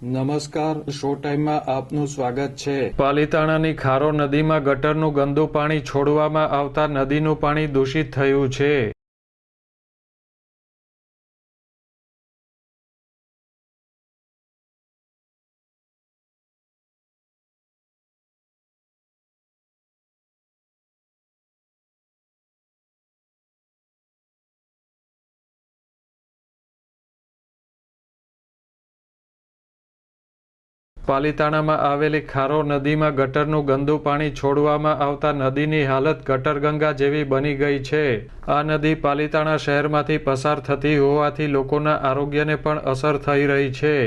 નમસ્કાર, શો ટાઈમમાં આપનું સ્વાગત છે। પાલિતાણાની ખારો નદીમાં ગટરનું ગંદુ પાણી છોડવામાં આવતા નદીનું પાણી દૂષિત થયું છે। પાલિતાણામાં આવેલી ખારો નદીમાં ગટરનું ગંદુ પાણી છોડવામાં આવતા નદીની હાલત ગટરગંગા જેવી બની ગઈ છે। આ નદી પાલિતાણા શહેરમાંથી પસાર થતી હોવાથી લોકોના આરોગ્યને પણ અસર થઈ રહી છે।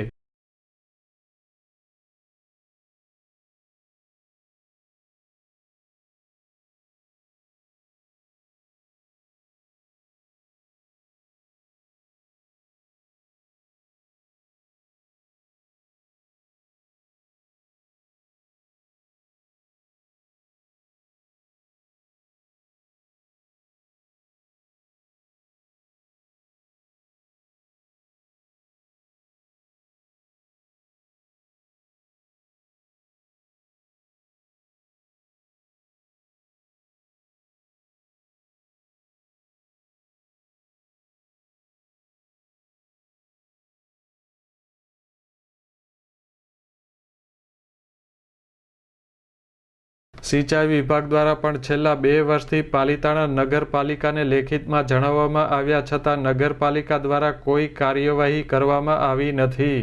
સિંચાઈ વિભાગ દ્વારા પણ છેલ્લા 2 વર્ષથી પાલિતાણા નગરપાલિકાને લેખિતમાં જણાવવામાં આવ્યા છતાં નગરપાલિકા દ્વારા કોઈ કાર્યવાહી કરવામાં આવી નથી।